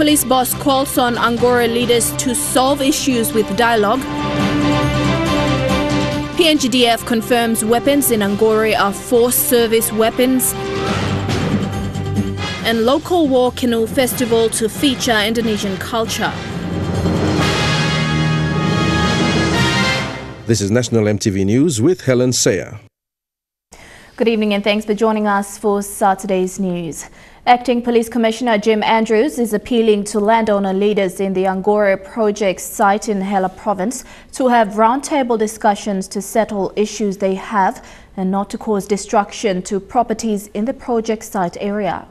Police boss calls on Angore leaders to solve issues with dialogue. PNGDF confirms weapons in Angore are forced service weapons. And local war canoe festival to feature Indonesian culture. This is National EMTV News with Helen Sayer. Good evening and thanks for joining us for Saturday's news. Acting Police Commissioner Jim Andrews is appealing to landowner leaders in the Angore project site in Hela province to have roundtable discussions to settle issues they have and not to cause destruction to properties in the project site area.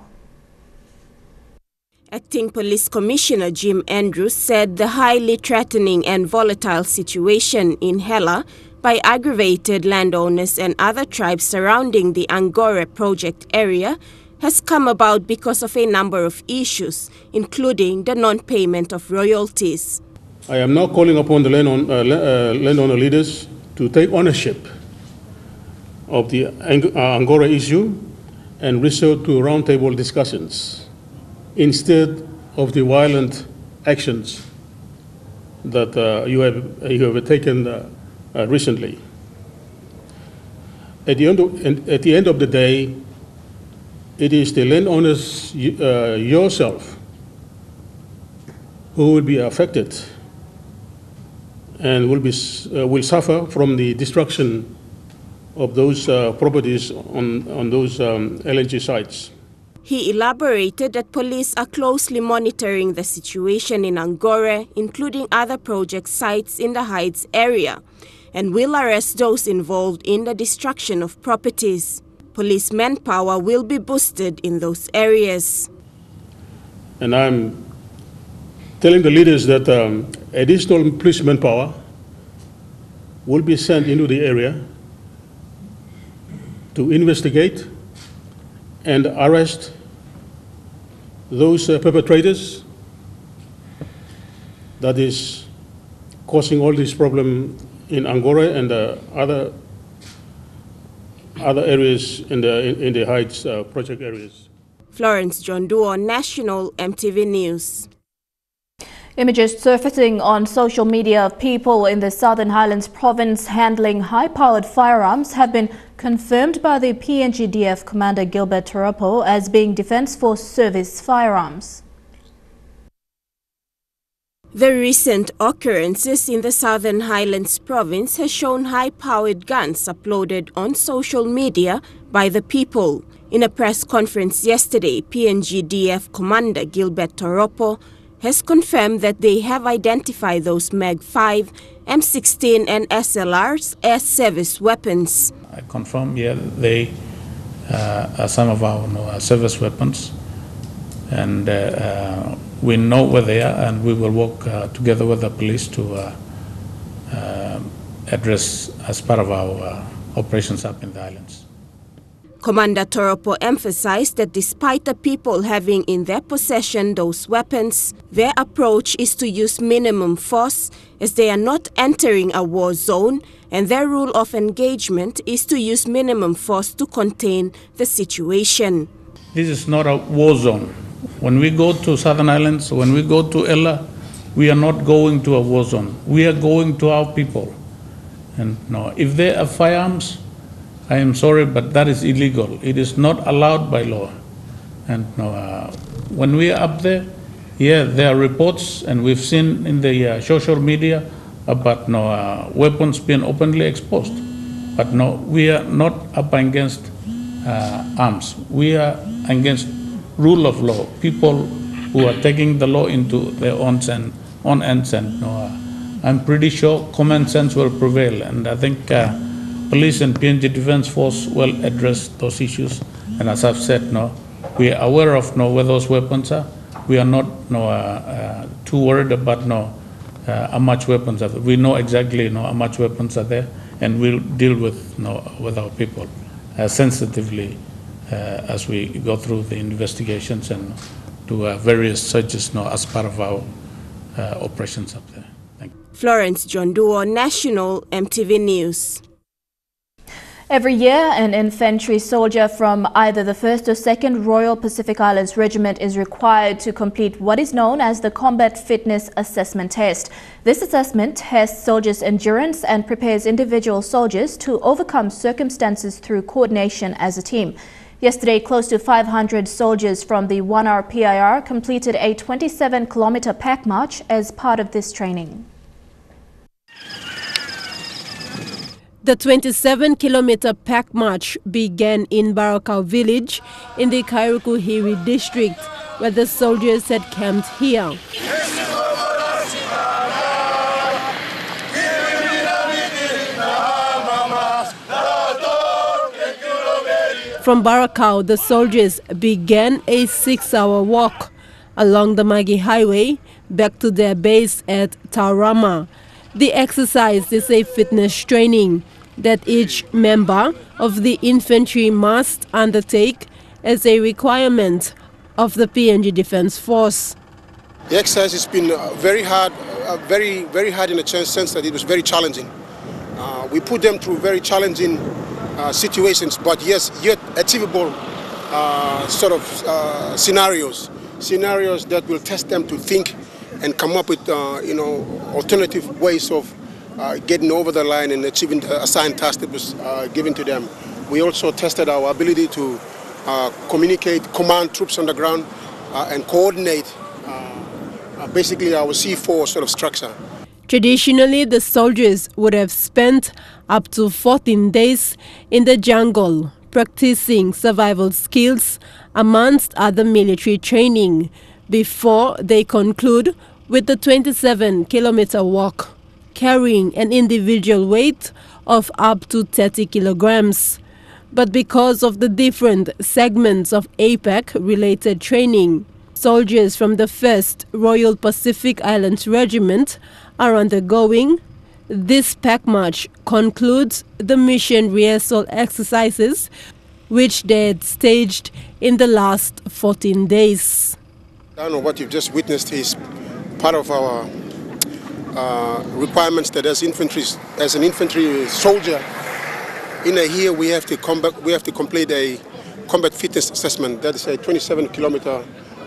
Acting Police Commissioner Jim Andrews said the highly threatening and volatile situation in Hela by aggravated landowners and other tribes surrounding the Angore project area has come about because of a number of issues, including the non-payment of royalties. I am now calling upon the landowner leaders to take ownership of the Angore issue and resort to roundtable discussions instead of the violent actions that you have taken recently. At the end of the day, it is the landowners yourself who will be affected and will suffer from the destruction of those properties on those LNG sites. He elaborated that police are closely monitoring the situation in Angore, including other project sites in the Heights area, and will arrest those involved in the destruction of properties. Police manpower will be boosted in those areas. And I'm telling the leaders that additional police manpower will be sent into the area to investigate and arrest those perpetrators that is causing all this problem in Angore and other areas in the Heights project areas. Florence John Duo, National EMTV News. Images surfacing on social media of people in the Southern Highlands province handling high-powered firearms have been confirmed by the PNGDF Commander Gilbert Toropo as being Defence Force Service firearms. The recent occurrences in the Southern Highlands province has shown high-powered guns uploaded on social media by the people. In a press conference yesterday, PNGDF Commander Gilbert Toropo has confirmed that they have identified those Mag-5, M16 and SLRs as service weapons. I confirm, yeah, they are some of our service weapons, and we know where they are, and we will work together with the police to address as part of our operations up in the islands. Commander Toropo emphasized that despite the people having in their possession those weapons, their approach is to use minimum force as they are not entering a war zone, and their rule of engagement is to use minimum force to contain the situation. This is not a war zone. When we go to Southern Islands, when we go to Ella, we are not going to a war zone. We are going to our people. And no, if there are firearms, I am sorry, but that is illegal. It is not allowed by law. And when we are up there, yeah, there are reports, and we've seen in the social media about weapons being openly exposed. But no, we are not up against arms. We are against rule of law. People who are taking the law into their own hands, and I'm pretty sure common sense will prevail. And I think police and PNG Defence Force will address those issues. And as I've said, we are aware of where those weapons are. We are not too worried about how much weapons are there. We know exactly how much weapons are there, and we'll deal with our people sensitively as we go through the investigations and do various searches as part of our operations up there. Thank you. Florence John Duo, National EMTV News. Every year, an infantry soldier from either the 1st or 2nd Royal Pacific Islands Regiment is required to complete what is known as the Combat Fitness Assessment Test. This assessment tests soldiers' endurance and prepares individual soldiers to overcome circumstances through coordination as a team. Yesterday, close to 500 soldiers from the 1R PIR completed a 27-kilometer pack march as part of this training. The 27-kilometer pack march began in Barakau village in the Kairukuhiri district, where the soldiers had camped here. From Barakau, the soldiers began a 6-hour walk along the Magi Highway back to their base at Taurama. The exercise is a fitness training that each member of the infantry must undertake as a requirement of the PNG Defence Force. The exercise has been very hard, very hard in the sense that it was very challenging. We put them through very challenging situations, but yes, yet achievable scenarios that will test them to think and come up with alternative ways of getting over the line and achieving the assigned task that was given to them. We also tested our ability to communicate, command troops on the ground, and coordinate basically our C4 sort of structure. Traditionally, the soldiers would have spent up to 14 days in the jungle practicing survival skills amongst other military training before they conclude with the 27-kilometer walk, carrying an individual weight of up to 30 kilograms. But because of the different segments of APAC-related training, soldiers from the 1st Royal Pacific Islands Regiment are undergoing. This pack march concludes the mission rehearsal exercises, which they had staged in the last 14 days. What you've just witnessed is part of our requirements that as an infantry soldier, in a year we have to complete a combat fitness assessment. That is a 27-kilometer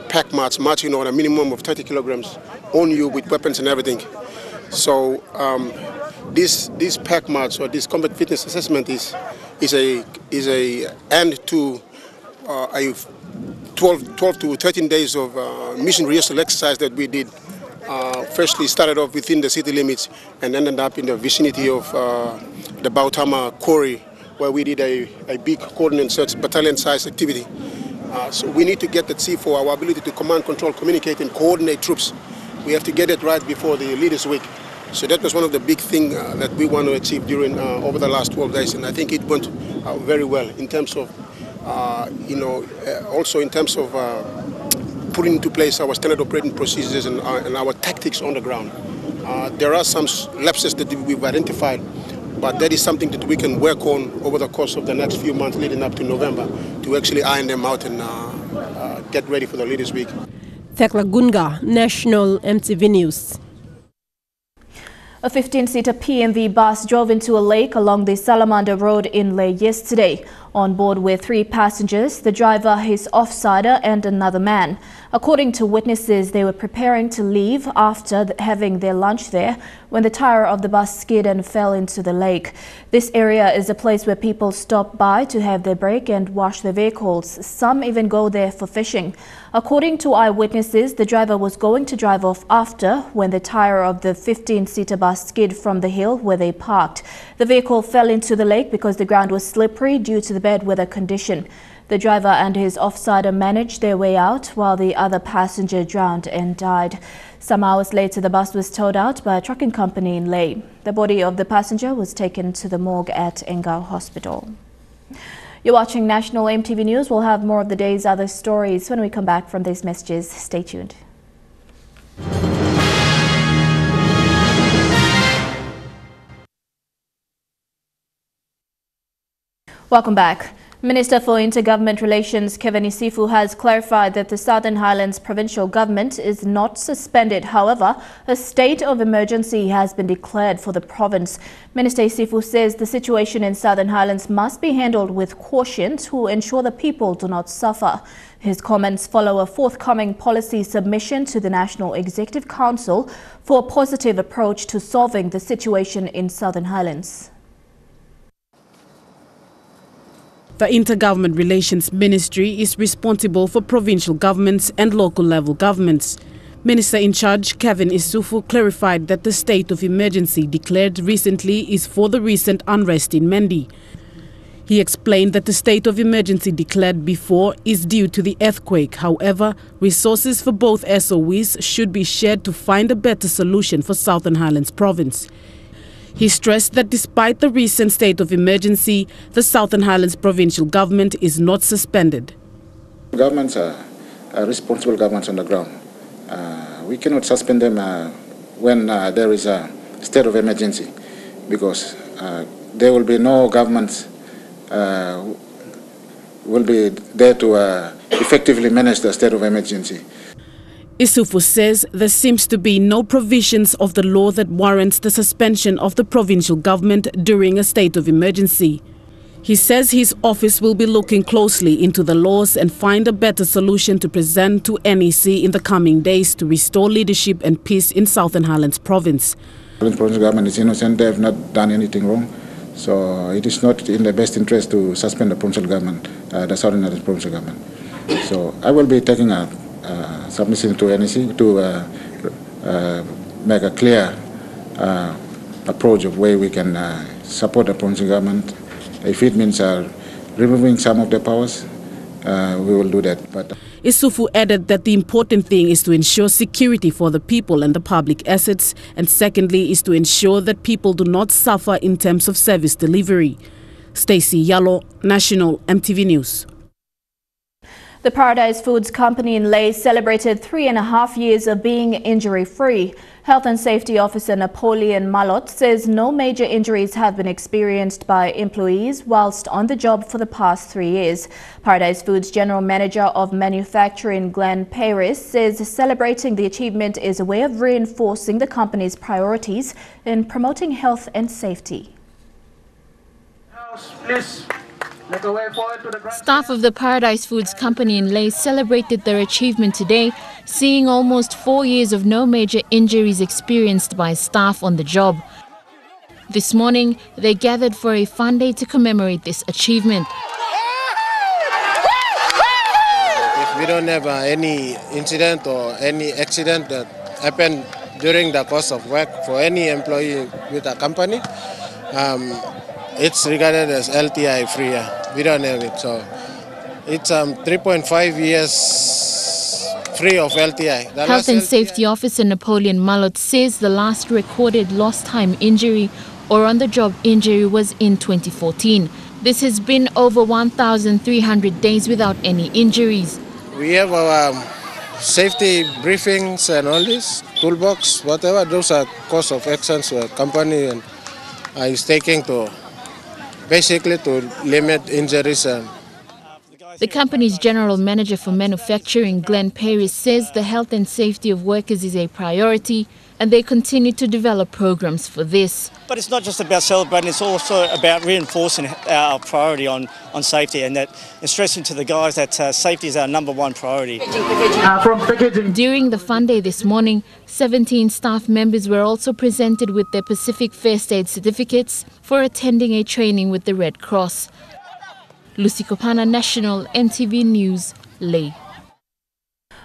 pack march, marching on a minimum of 30 kilograms on you with weapons and everything. So this pack march or this combat fitness assessment is a end to a 12 to 13 days of mission rehearsal exercise that we did. Firstly started off within the city limits and ended up in the vicinity of the Bautama Quarry, where we did a big coordinate search battalion-sized activity. So we need to get that C4, our ability to command, control, communicate and coordinate troops. We have to get it right before the Leaders' Week. So that was one of the big things that we want to achieve during over the last 12 days, and I think it went very well in terms of, also in terms of putting into place our standard operating procedures and our tactics on the ground. There are some lapses that we've identified, but that is something that we can work on over the course of the next few months leading up to November to actually iron them out and get ready for the Leaders' Week. Thekla Gunga, National EMTV News. A 15-seater PNV bus drove into a lake along the Salamander Road in Lae yesterday. On board were 3 passengers, the driver, his offsider and another man. According to witnesses, they were preparing to leave after having their lunch there when the tire of the bus skid and fell into the lake. This area is a place where people stop by to have their break and wash their vehicles. Some even go there for fishing. According to eyewitnesses, the driver was going to drive off after when the tire of the 15-seater bus skid from the hill where they parked. The vehicle fell into the lake because the ground was slippery due to the bad weather condition. The driver and his offsider managed their way out while the other passenger drowned and died. Some hours later, the bus was towed out by a trucking company in Lae. The body of the passenger was taken to the morgue at Angore Hospital. You're watching National EMTV News. We'll have more of the day's other stories when we come back from these messages. Stay tuned. Welcome back. Minister for Intergovernment Relations Kevin Isifu has clarified that the Southern Highlands provincial government is not suspended. However, a state of emergency has been declared for the province. Minister Isifu says the situation in Southern Highlands must be handled with caution to ensure the people do not suffer. His comments follow a forthcoming policy submission to the National Executive Council for a positive approach to solving the situation in Southern Highlands. The Intergovernment Relations Ministry is responsible for provincial governments and local level governments. Minister in charge Kevin Isifu clarified that the state of emergency declared recently is for the recent unrest in Mendi. He explained that the state of emergency declared before is due to the earthquake. However, resources for both SOEs should be shared to find a better solution for Southern Highlands Province. He stressed that despite the recent state of emergency, the Southern Highlands provincial government is not suspended. Governments are responsible governments on the ground. We cannot suspend them when there is a state of emergency, because there will be no governments will be there to effectively manage the state of emergency. Isifu says there seems to be no provisions of the law that warrants the suspension of the provincial government during a state of emergency. He says his office will be looking closely into the laws and find a better solution to present to NEC in the coming days to restore leadership and peace in Southern Highlands Province. The provincial government is innocent, they have not done anything wrong. So it is not in the best interest to suspend the provincial government, the Southern Highlands provincial government. So I will be taking a submission to NEC to make a clear approach of way we can support the provincial government. If it means removing some of the powers, we will do that. But Isifu added that the important thing is to ensure security for the people and the public assets, and secondly is to ensure that people do not suffer in terms of service delivery. Stacey Yalo, National EMTV News. The Paradise Foods Company in Lae celebrated 3.5 years of being injury-free. Health and Safety Officer Napoleon Malot says no major injuries have been experienced by employees whilst on the job for the past 3 years. Paradise Foods General Manager of Manufacturing Glenn Paris says celebrating the achievement is a way of reinforcing the company's priorities in promoting health and safety. Please. Staff of the Paradise Foods Company in Lae celebrated their achievement today, seeing almost 4 years of no major injuries experienced by staff on the job. This morning, they gathered for a fun day to commemorate this achievement. If we don't have any incident or any accident that happened during the course of work for any employee with a company, it's regarded as LTI free. We don't have it, so it's 3.5 years free of LTI. Health and Safety Officer Napoleon Malot says the last recorded lost time injury or on-the-job injury was in 2014. This has been over 1,300 days without any injuries. We have our safety briefings and all this, toolbox, whatever, those are course of actions the company and is taking to basically to limit injuries. The company's General Manager for Manufacturing, Glenn Paris, says the health and safety of workers is a priority and they continue to develop programs for this. But it's not just about celebrating, it's also about reinforcing our priority on safety and stressing to the guys that safety is our #1 priority. During the fun day this morning, 17 staff members were also presented with their Pacific First Aid certificates for attending a training with the Red Cross. Lucy Kopana, National EMTV News, Lae.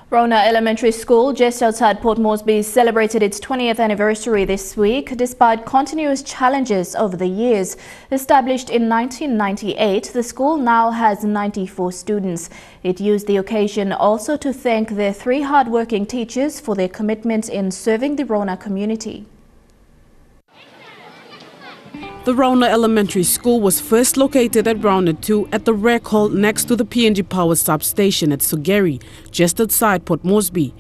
Rona Elementary School, just outside Port Moresby, celebrated its 20th anniversary this week, despite continuous challenges over the years. Established in 1998, the school now has 94 students. It used the occasion also to thank their 3 hard-working teachers for their commitment in serving the Rona community. The Rona Elementary School was first located at Rona 2 at the rec hall next to the PNG Power substation at Sugeri, just outside Port Moresby.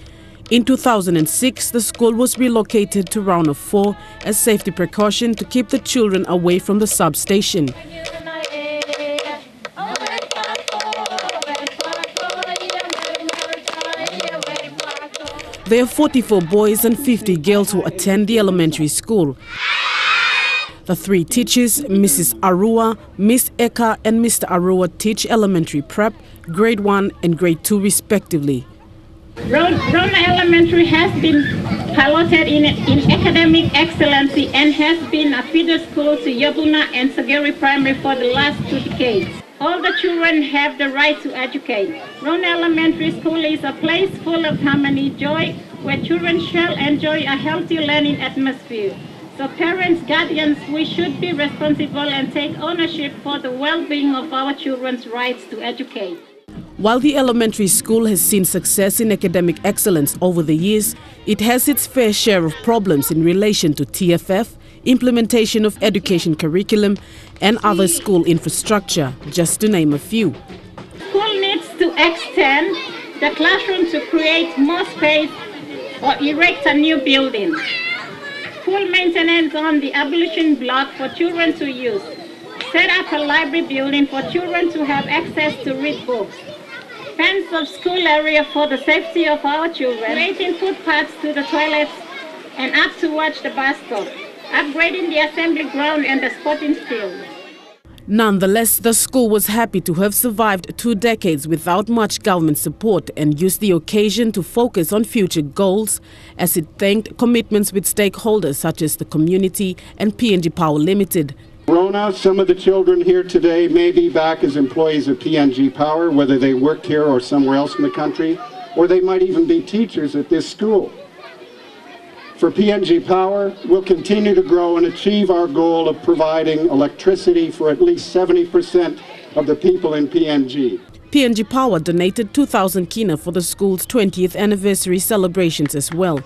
In 2006, the school was relocated to Rona 4 as safety precaution to keep the children away from the substation. There are 44 boys and 50 girls who attend the elementary school. The three teachers, Mrs. Arua, Miss Eka and Mr. Arua, teach elementary prep, grade 1 and grade 2 respectively. Rona Elementary has been piloted in academic excellency and has been a feeder school to Yabuna and Sageri Primary for the last 2 decades. All the children have the right to educate. Rona Elementary School is a place full of harmony, joy, where children shall enjoy a healthy learning atmosphere. So parents, guardians, we should be responsible and take ownership for the well-being of our children's rights to educate. While the elementary school has seen success in academic excellence over the years, it has its fair share of problems in relation to TFF, implementation of education curriculum and other school infrastructure, just to name a few. School needs to extend the classroom to create more space or erect a new building. Full maintenance on the ablution block for children to use. Set up a library building for children to have access to read books. Fence of school area for the safety of our children. Creating footpaths to the toilets and up towards the bus stop. Upgrading the assembly ground and the sporting field. Nonetheless, the school was happy to have survived 2 decades without much government support and used the occasion to focus on future goals as it thanked commitments with stakeholders such as the community and PNG Power Limited. Rona, some of the children here today may be back as employees of PNG Power, whether they worked here or somewhere else in the country, or they might even be teachers at this school. For PNG Power, we'll continue to grow and achieve our goal of providing electricity for at least 70% of the people in PNG. PNG Power donated 2,000 kina for the school's 20th anniversary celebrations as well.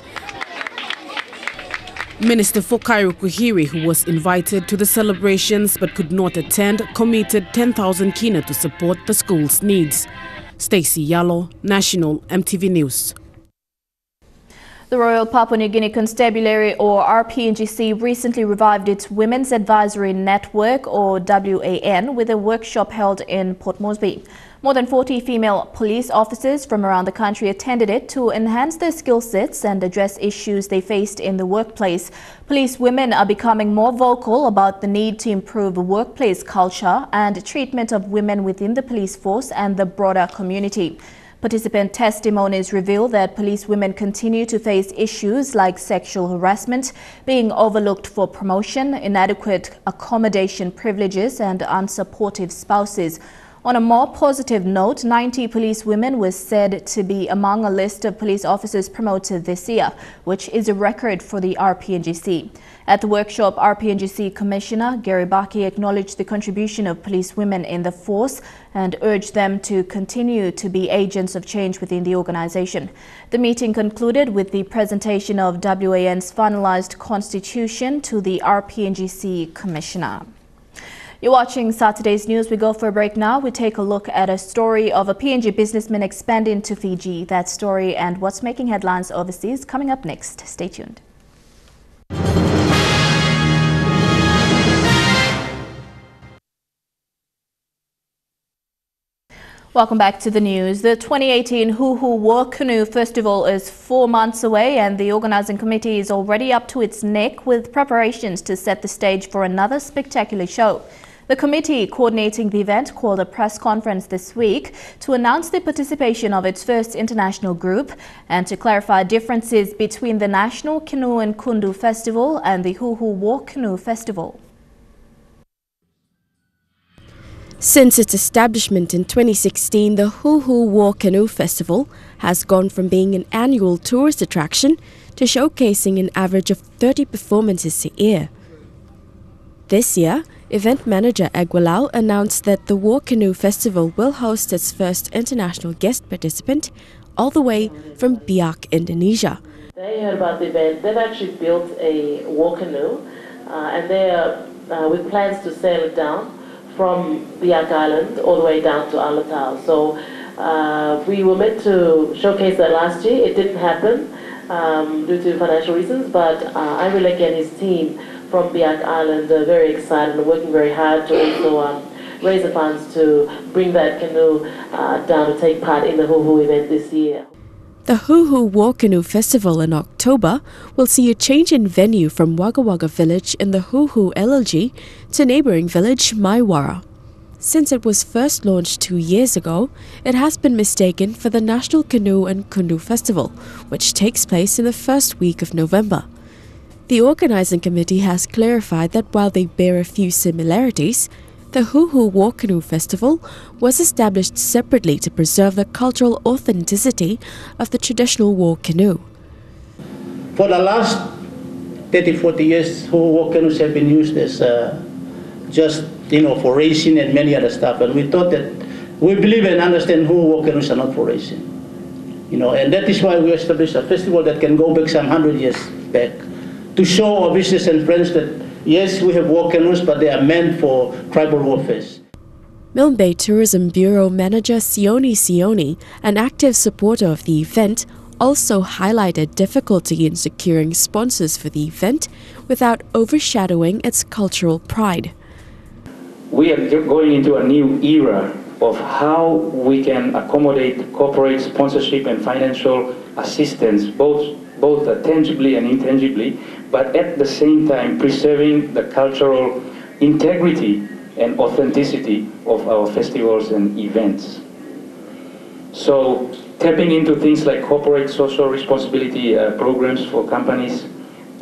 Minister Fokairo Kuhiri, who was invited to the celebrations but could not attend, committed 10,000 kina to support the school's needs. Stacey Yalo, National EMTV News. The Royal Papua New Guinea Constabulary, or RPNGC, recently revived its Women's Advisory Network, or WAN, with a workshop held in Port Moresby. More than 40 female police officers from around the country attended it to enhance their skill sets and address issues they faced in the workplace. Police women are becoming more vocal about the need to improve workplace culture and treatment of women within the police force and the broader community. Participant testimonies reveal that police women continue to face issues like sexual harassment, being overlooked for promotion, inadequate accommodation privileges and unsupportive spouses. On a more positive note, 90 police women were said to be among a list of police officers promoted this year, which is a record for the RPNGC. At the workshop, RPNGC Commissioner Gary Baki acknowledged the contribution of police women in the force and urged them to continue to be agents of change within the organization. The meeting concluded with the presentation of WAN's finalized constitution to the RPNGC Commissioner. You're watching Saturday's News. We go for a break now. We take a look at a story of a PNG businessman expanding to Fiji. That story and what's making headlines overseas coming up next. Stay tuned. Welcome back to the news. The 2018 Huhu War Canoe Festival is 4 months away and the organizing committee is already up to its neck with preparations to set the stage for another spectacular show. The committee coordinating the event called a press conference this week to announce the participation of its first international group and to clarify differences between the National Canoe and Kundu Festival and the Huhu War Canoe Festival. Since its establishment in 2016, the Huhu War Canoe Festival has gone from being an annual tourist attraction to showcasing an average of 30 performances a year. This year, event manager Aguilau announced that the War Canoe Festival will host its first international guest participant all the way from Biak, Indonesia. They heard about the event. They've actually built a war canoe and they are with plans to sail it down from Biak Island all the way down to Alatau. So we were meant to showcase that last year. It didn't happen due to financial reasons, but Irileki and his team from Biak Island are very excited and working very hard to also raise the funds to bring that canoe down to take part in the Huhu event this year. The Huhu War Canoe Festival in October will see a change in venue from Wagga Wagga village in the Huhu LLG to neighbouring village Maiwara. Since it was first launched 2 years ago, it has been mistaken for the National Canoe and Kundu Festival, which takes place in the first week of November. The organising committee has clarified that while they bear a few similarities, the Huhu War Canoe Festival was established separately to preserve the cultural authenticity of the traditional war canoe. For the last 30-40 years, Huhu War canoes have been used as for racing and many other stuff. And we thought that we believe and understand Huhu War canoes are not for racing. And that is why we established a festival that can go back some 100 years back to show our visitors and friends that yes, we have war canoes, but they are meant for tribal warfare. Milne Bay Tourism Bureau Manager Sione, an active supporter of the event, also highlighted difficulty in securing sponsors for the event without overshadowing its cultural pride. We are going into a new era of how we can accommodate corporate sponsorship and financial assistance, both tangibly and intangibly, but at the same time preserving the cultural integrity and authenticity of our festivals and events. So tapping into things like corporate social responsibility programs for companies,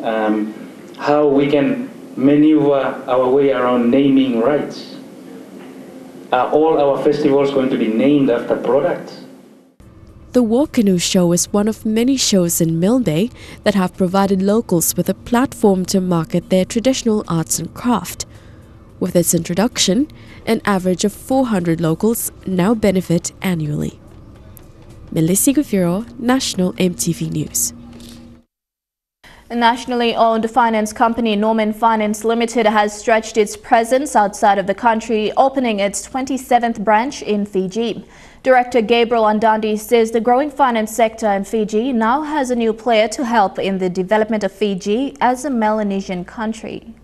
how we can maneuver our way around naming rights. Are all our festivals going to be named after products? The War Canoe Show is one of many shows in Milne Bay that have provided locals with a platform to market their traditional arts and craft. With its introduction, an average of 400 locals now benefit annually. Melissa Gufiro, National EMTV News. A nationally owned finance company, Norman Finance Limited, has stretched its presence outside of the country, opening its 27th branch in Fiji. Director Gabriel Andandi says the growing finance sector in Fiji now has a new player to help in the development of Fiji as a Melanesian country.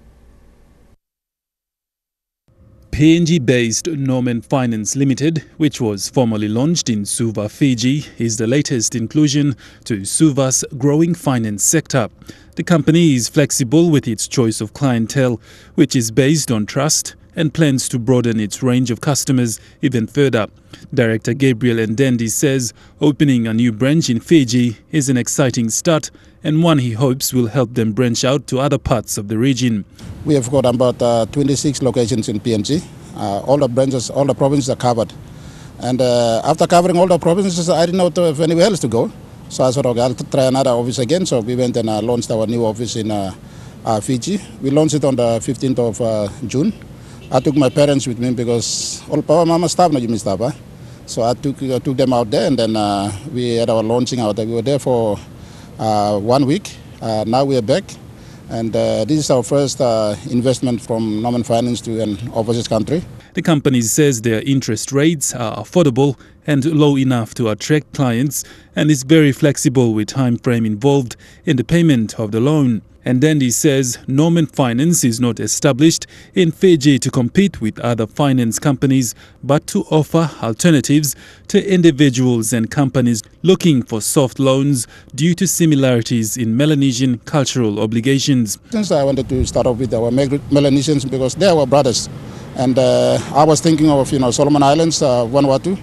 PNG-based Norman Finance Limited, which was formally launched in Suva, Fiji, is the latest inclusion to Suva's growing finance sector. The company is flexible with its choice of clientele, which is based on trust, and plans to broaden its range of customers even further. Director Gabriel Ndendi says opening a new branch in Fiji is an exciting start and one he hopes will help them branch out to other parts of the region. We have got about 26 locations in PNG. All the branches, all the provinces are covered. And after covering all the provinces, I didn't know if anywhere else to go. So I thought, okay, I'll try another office again. So we went and launched our new office in Fiji. We launched it on the 15th of June. I took my parents with me because all Papa Mama staff na Jimmy staff. So I took them out there, and then we had our launching out there. We were there for 1 week. Now we are back, and this is our first investment from Norman Finance to an overseas country. The company says their interest rates are affordable and low enough to attract clients, and is very flexible with time frame involved in the payment of the loan. And Dandy says Norman Finance is not established in Fiji to compete with other finance companies, but to offer alternatives to individuals and companies looking for soft loans due to similarities in Melanesian cultural obligations. Since I wanted to start off with our Melanesians because they are our brothers, and I was thinking of Solomon Islands, Vanuatu,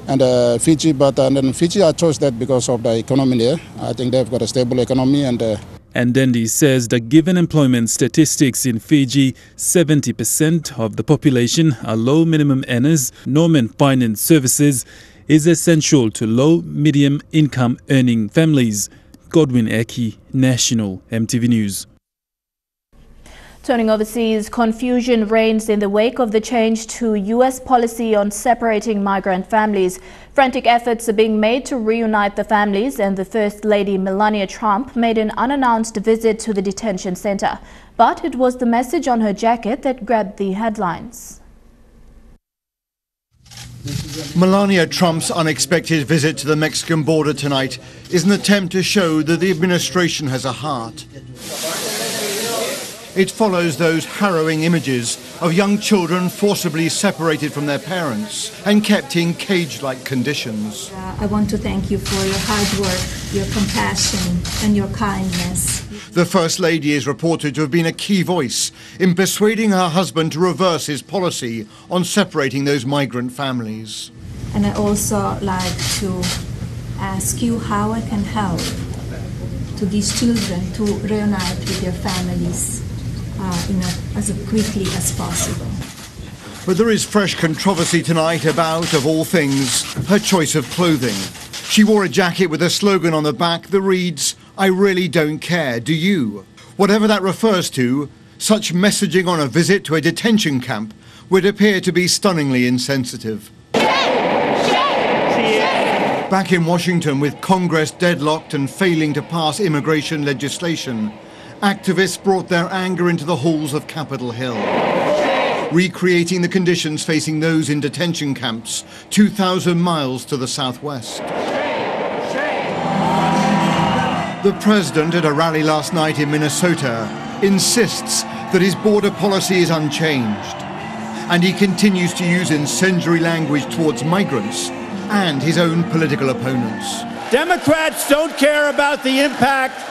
and Fiji, but then Fiji I chose that because of the economy there. I think they've got a stable economy, and Dendi says that given employment statistics in Fiji, 70% of the population are low minimum earners. Norman Finance Services is essential to low medium income earning families. Godwin Eki, National EMTV News. Turning overseas, confusion reigns in the wake of the change to U.S. policy on separating migrant families. Frantic efforts are being made to reunite the families, and the First Lady Melania Trump made an unannounced visit to the detention center. But it was the message on her jacket that grabbed the headlines. Melania Trump's unexpected visit to the Mexican border tonight is an attempt to show that the administration has a heart. It follows those harrowing images of young children forcibly separated from their parents and kept in cage-like conditions. I want to thank you for your hard work, your compassion and your kindness. The First Lady is reported to have been a key voice in persuading her husband to reverse his policy on separating those migrant families. And I also like to ask you how I can help to these children to reunite with their families as quickly as possible. But there is fresh controversy tonight about, of all things, her choice of clothing. She wore a jacket with a slogan on the back that reads, "I really don't care, do you?" Whatever that refers to, such messaging on a visit to a detention camp would appear to be stunningly insensitive. Back in Washington, with Congress deadlocked and failing to pass immigration legislation, activists brought their anger into the halls of Capitol Hill, recreating the conditions facing those in detention camps 2,000 miles to the southwest. The president, at a rally last night in Minnesota, insists that his border policy is unchanged, and he continues to use incendiary language towards migrants and his own political opponents. Democrats don't care about the impact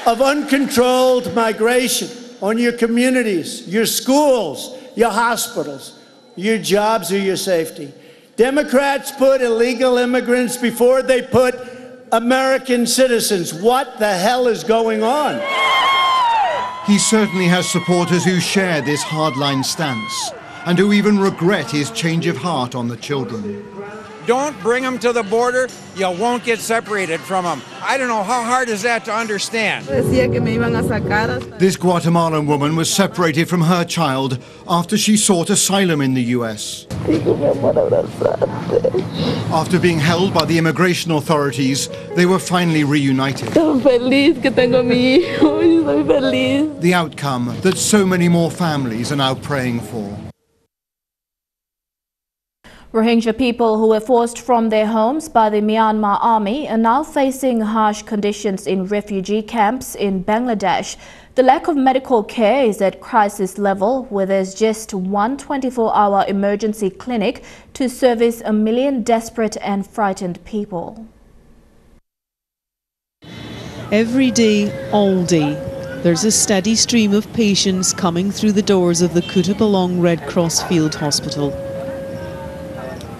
of uncontrolled migration on your communities, your schools, your hospitals, your jobs, or your safety. Democrats put illegal immigrants before they put American citizens. What the hell is going on? He certainly has supporters who share this hardline stance and who even regret his change of heart on the children. Don't bring them to the border, you won't get separated from them. I don't know, how hard is that to understand? This Guatemalan woman was separated from her child after she sought asylum in the US. After being held by the immigration authorities, they were finally reunited. The outcome that so many more families are now praying for. Rohingya people who were forced from their homes by the Myanmar army are now facing harsh conditions in refugee camps in Bangladesh. The lack of medical care is at crisis level, where there's just one 24-hour emergency clinic to service 1 million desperate and frightened people. Every day, all day, there's a steady stream of patients coming through the doors of the Kutupalong Red Cross Field Hospital.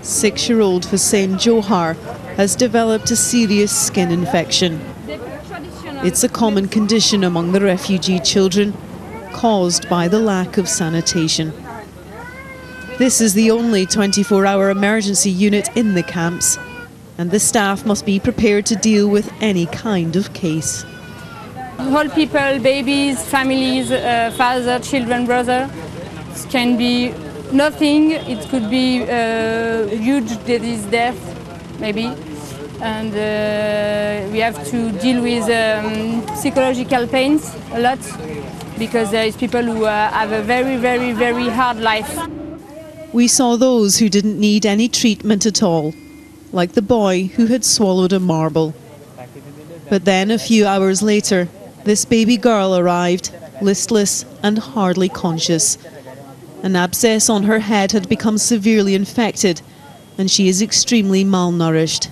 6-year-old Hussein Johar has developed a serious skin infection. It's a common condition among the refugee children, caused by the lack of sanitation. This is the only 24-hour emergency unit in the camps, and the staff must be prepared to deal with any kind of case. Whole people, babies, families, father, children, brother, it can be nothing. It could be huge disease, death, maybe. And we have to deal with psychological pains a lot, because there is people who have a very, very, very hard life. We saw those who didn't need any treatment at all, like the boy who had swallowed a marble. But then a few hours later, this baby girl arrived, listless and hardly conscious. An abscess on her head had become severely infected, and she is extremely malnourished.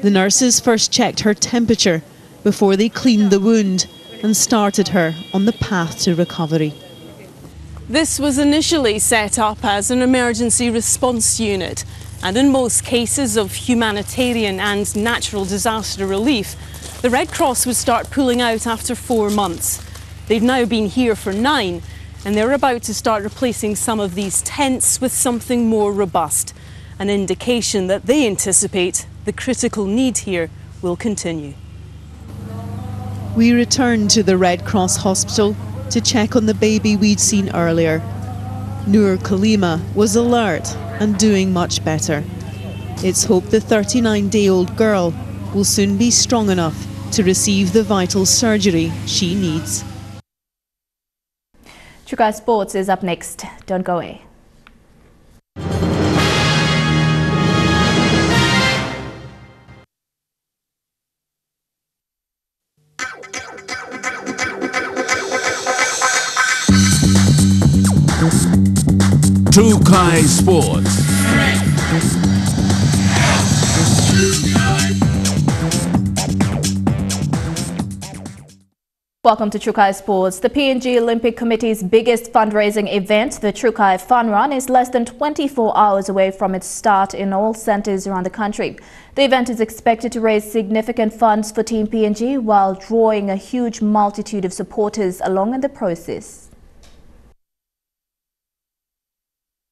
The nurses first checked her temperature before they cleaned the wound and started her on the path to recovery. This was initially set up as an emergency response unit, and in most cases of humanitarian and natural disaster relief, the Red Cross would start pulling out after 4 months. They've now been here for 9, and they're about to start replacing some of these tents with something more robust, an indication that they anticipate the critical need here will continue. We returned to the Red Cross hospital to check on the baby we'd seen earlier. Noor Kalima was alert and doing much better. It's hoped the 39-day-old girl will soon be strong enough to receive the vital surgery she needs. Chukai Sports is up next. Don't go away. Trukai Sports. Welcome to Trukai Sports. The PNG Olympic Committee's biggest fundraising event, the Trukai Fun Run, is less than 24 hours away from its start in all centres around the country. The event is expected to raise significant funds for Team PNG while drawing a huge multitude of supporters along in the process.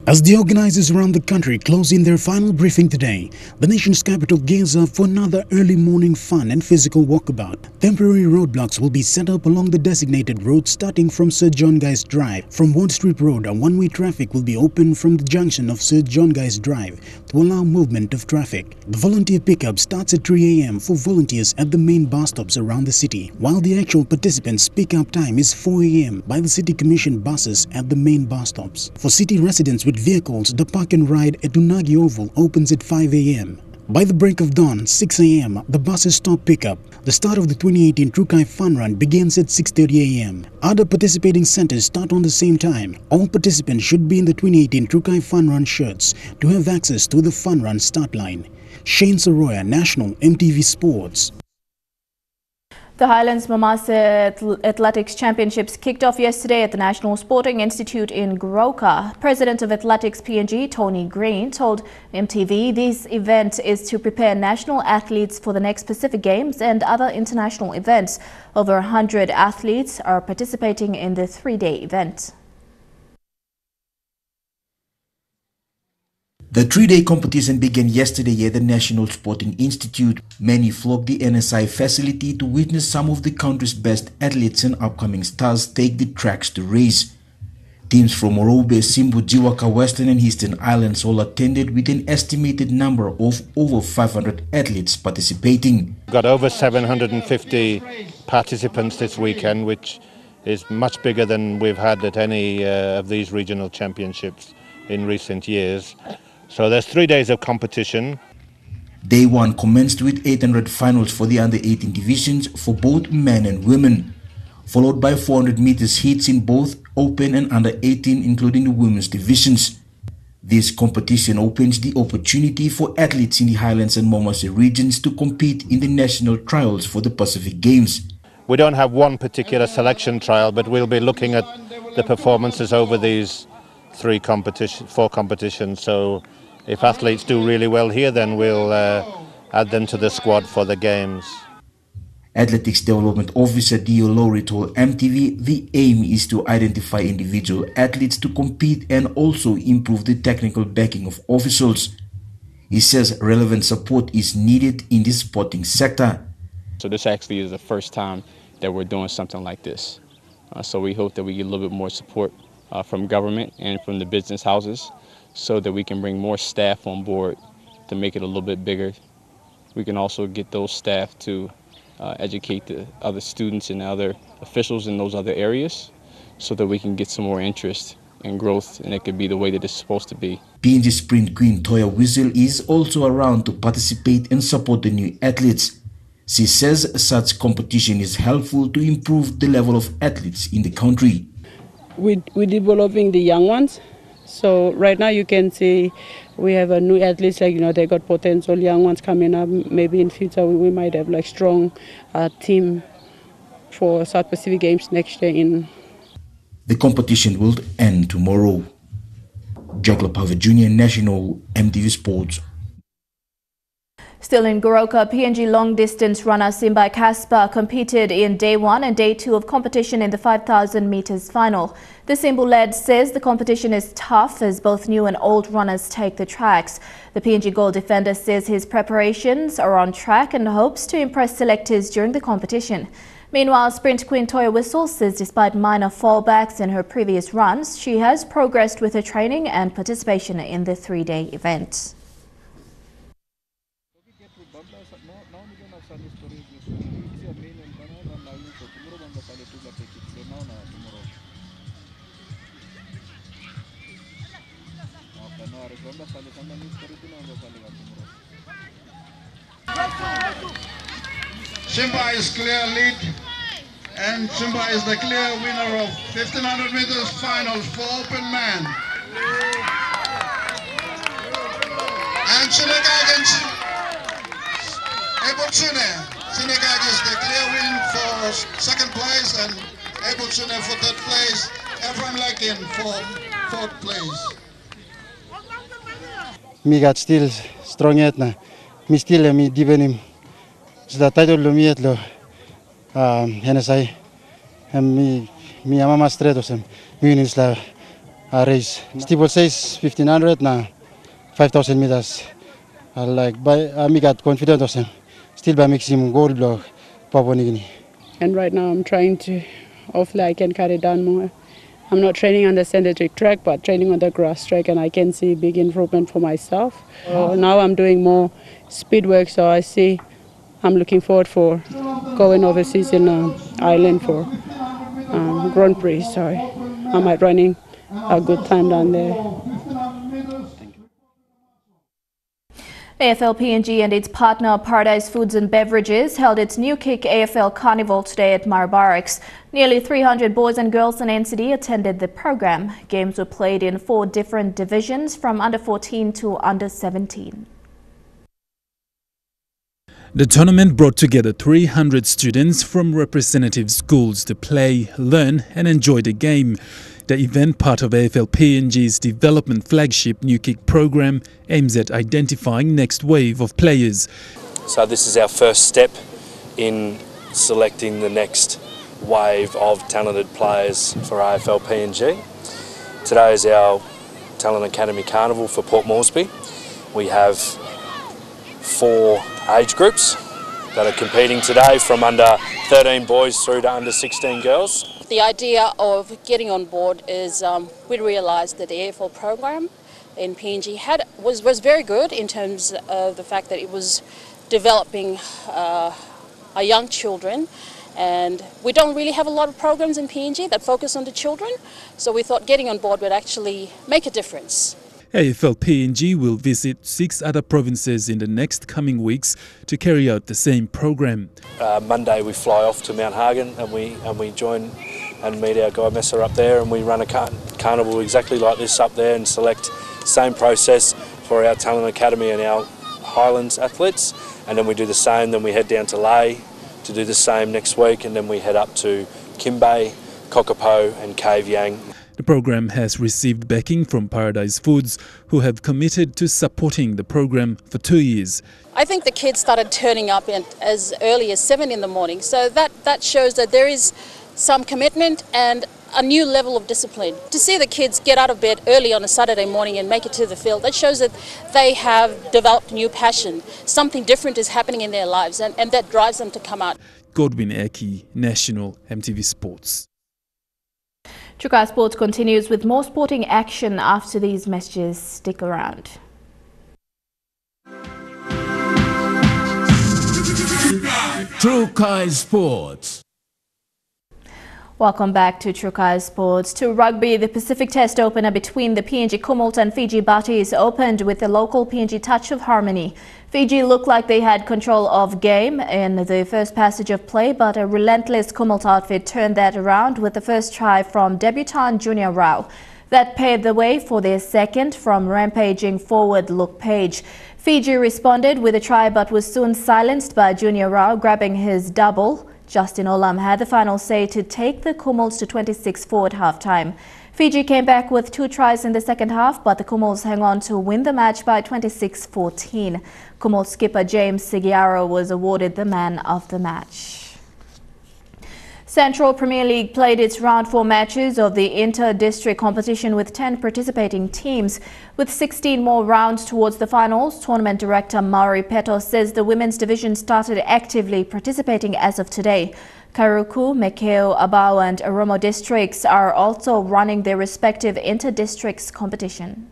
As the organizers around the country close in their final briefing today, the nation's capital gears up for another early morning fun and physical walkabout. Temporary roadblocks will be set up along the designated road starting from Sir John Guy's Drive. From Ward Street Road, a one-way traffic will be open from the junction of Sir John Guy's Drive to allow movement of traffic. The volunteer pickup starts at 3 a.m. for volunteers at the main bus stops around the city, while the actual participants' pickup time is 4 a.m. by the City Commission buses at the main bus stops. For city residents with vehicles, the park and ride at Unagi Oval opens at 5 a.m. By the break of dawn, 6 a.m., the buses stop pickup. The start of the 2018 Trukai Fun Run begins at 6:30 a.m. Other participating centers start on the same time. All participants should be in the 2018 Trukai Fun Run shirts to have access to the Fun Run start line. Shane Soroya, National EMTV Sports. The Highlands Mamasa Athletics Championships kicked off yesterday at the National Sporting Institute in Goroka. President of Athletics PNG, Tony Green, told EMTV this event is to prepare national athletes for the next Pacific Games and other international events. Over 100 athletes are participating in the three-day event. The three-day competition began yesterday at the National Sporting Institute. Many flocked the NSI facility to witness some of the country's best athletes and upcoming stars take the tracks to race. Teams from Morobe, Simbu, Jiwaka, Western and Eastern Islands all attended with an estimated number of over 500 athletes participating. We've got over 750 participants this weekend, which is much bigger than we've had at any of these regional championships in recent years. So there's 3 days of competition. Day 1 commenced with 800 finals for the under-18 divisions for both men and women, followed by 400 meters heats in both open and under-18, including the women's divisions. This competition opens the opportunity for athletes in the Highlands and Momase regions to compete in the national trials for the Pacific Games. We don't have one particular selection trial, but we'll be looking at the performances over these four competitions. So if athletes do really well here, then we'll add them to the squad for the games. Athletics Development Officer Dio Lowry told MTV the aim is to identify individual athletes to compete and also improve the technical backing of officials. He says relevant support is needed in the sporting sector. So this actually is the first time that we're doing something like this. So we hope that we get a little bit more support from government and from the business houses so that we can bring more staff on board to make it a little bit bigger. We can also get those staff to educate the other students and other officials in those other areas so that we can get some more interest and growth, and it could be the way that it's supposed to be. PNG Sprint Queen Toya Whistle is also around to participate and support the new athletes. She says such competition is helpful to improve the level of athletes in the country. We're developing the young ones. So right now you can see we have a new athletes, like, they got potential young ones coming up. Maybe in future we might have like strong team for South Pacific Games next year. The competition will end tomorrow. Jack Lapava Jr., National EMTV Sports. Still in Goroka, PNG long-distance runner Simbai Kasper competed in Day 1 and Day 2 of competition in the 5,000 meters final. The Simbu lad says the competition is tough as both new and old runners take the tracks. The PNG goal defender says his preparations are on track and hopes to impress selectors during the competition. Meanwhile, Sprint Queen Toya Whistle says despite minor fallbacks in her previous runs, she has progressed with her training and participation in the three-day event. Simba is clear lead, and Simba is the clear winner of 1500 meters finals for open man. And Senegal is the clear win for second place and Ebotsune for third place. Everyone like in for fourth place. Me got still strong yet na. Me still me divenim. So the title lo me yet lo. Henasai. Me ama mastredos me unis la race. Steve says 1500 na 5,000 meters. I like by me got confident of him. Still by maximum goal block Papua New Guinea. And right now I'm trying to, hopefully I can cut it down more. I'm not training on the synthetic track, but training on the grass track, and I can see big improvement for myself. Now I'm doing more speed work, so I see I'm looking forward for going overseas in Ireland for Grand Prix. So I might running a good time down there. AFL PNG and its partner Paradise Foods and Beverages held its New Kick AFL Carnival today at Mara Barracks. Nearly 300 boys and girls in NCD attended the program. Games were played in 4 different divisions from under 14 to under 17. The tournament brought together 300 students from representative schools to play, learn and enjoy the game. The event, part of AFL PNG's development flagship New Kick program, aims at identifying next wave of players. So this is our first step in selecting the next wave of talented players for AFL PNG. Today is our Talent Academy Carnival for Port Moresby. We have 4 age groups that are competing today, from under 13 boys through to under 16 girls. The idea of getting on board is we realised that the AFL program in PNG was very good in terms of the fact that it was developing our young children, and we don't really have a lot of programs in PNG that focus on the children, so we thought getting on board would actually make a difference. AFL PNG will visit 6 other provinces in the next coming weeks to carry out the same program. Monday we fly off to Mount Hagen and we join and meet our guy Messer up there, and we run a carnival exactly like this up there and select same process for our Talent Academy and our Highlands athletes, and then we do the same. Then we head down to Lae to do the same next week, and then we head up to Kimbe, Kokopo and Cave Yang. The program has received backing from Paradise Foods, who have committed to supporting the program for 2 years. I think the kids started turning up as early as 7 in the morning, so that shows that there is some commitment and a new level of discipline. To see the kids get out of bed early on a Saturday morning and make it to the field, that shows that they have developed new passion. Something different is happening in their lives, and that drives them to come out. Godwin Eki, National MTV Sports. Trukai Sports continues with more sporting action after these messages. Stick around. Trukai Sports. Welcome back to Trukai Sports. To rugby, the Pacific Test opener between the PNG Kumult and Fiji Batis opened with the local PNG touch of harmony. Fiji looked like they had control of game in the first passage of play, but a relentless Kumult outfit turned that around with the first try from debutant Junior Rao. That paved the way for their second from rampaging forward Luke Page. Fiji responded with a try but was soon silenced by Junior Rao grabbing his double. Justin Olam had the final say to take the Kumults to 26-4 at half-time. Fiji came back with 2 tries in the second half, but the Kumults hang on to win the match by 26-14. Kumult skipper James Sigiaro was awarded the man of the match. Central Premier League played its round 4 matches of the inter-district competition with 10 participating teams. With 16 more rounds towards the finals, tournament director Mauri Peto says the women's division started actively participating as of today. Kairuku, Mekeo, Abao and Oromo districts are also running their respective inter-districts competition.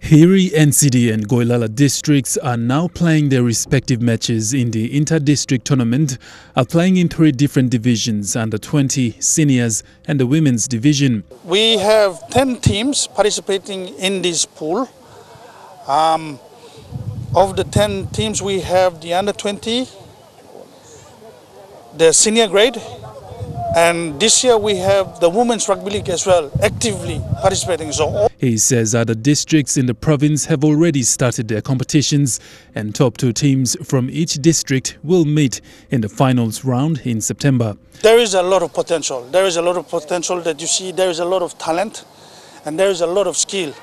Hiri, NCD and Goilala districts are now playing their respective matches in the inter-district tournament, are playing in 3 different divisions, under 20, seniors and the women's division. We have 10 teams participating in this pool. Of the 10 teams, we have the under 20, the senior grade, And this year we have the Women's Rugby League as well, actively participating. So he says other districts in the province have already started their competitions, and top 2 teams from each district will meet in the finals round in September. there is a lot of potential. There is a lot of potential that you see. There is a lot of talent, and there is a lot of skill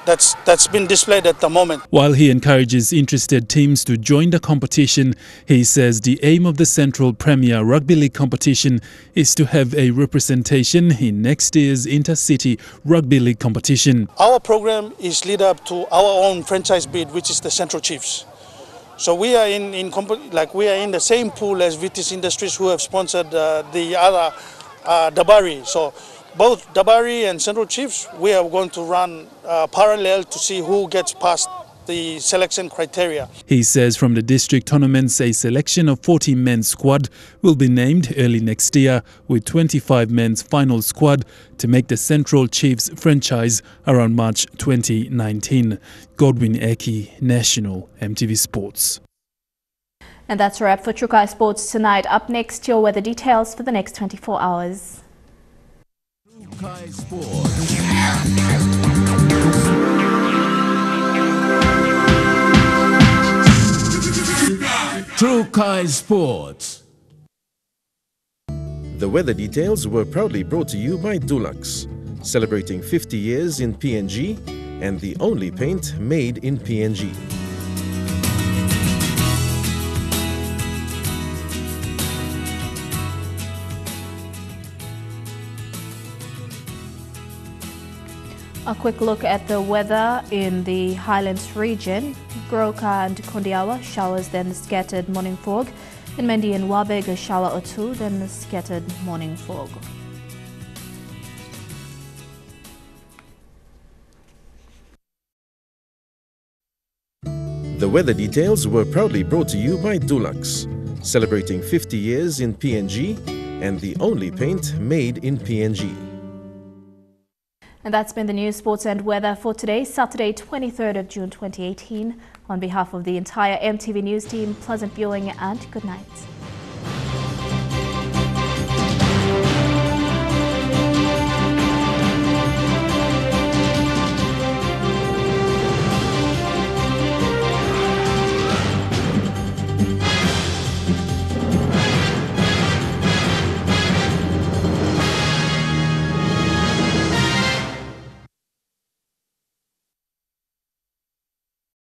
that's been displayed at the moment. While he encourages interested teams to join the competition, he says the aim of the Central Premier Rugby League competition is to have a representation in next year's Intercity Rugby League competition. Our program is lead up to our own franchise bid, which is the Central Chiefs. So we are in the same pool as Vitis Industries, who have sponsored the other Dabari. So both Dabari and Central Chiefs, we are going to run parallel to see who gets past the selection criteria. He says from the district tournaments, a selection of 40 men's squad will be named early next year, with 25 men's final squad to make the Central Chiefs franchise around March 2019. Godwin Eki, National EMTV Sports. And that's a wrap for Trukai Sports tonight. Up next, your weather details for the next 24 hours. Trukai Sports. Trukai Sports. The weather details were proudly brought to you by Dulux, celebrating 50 years in PNG and the only paint made in PNG. A quick look at the weather in the Highlands region. Goroka and Kondiawa, showers, then scattered morning fog. In Mendi and Wabeg, a shower or two, then scattered morning fog. The weather details were proudly brought to you by Dulux, celebrating 50 years in PNG and the only paint made in PNG. And that's been the news, sports and weather for today, Saturday, 23rd of June 2018. On behalf of the entire EMTV News team, pleasant viewing and good night.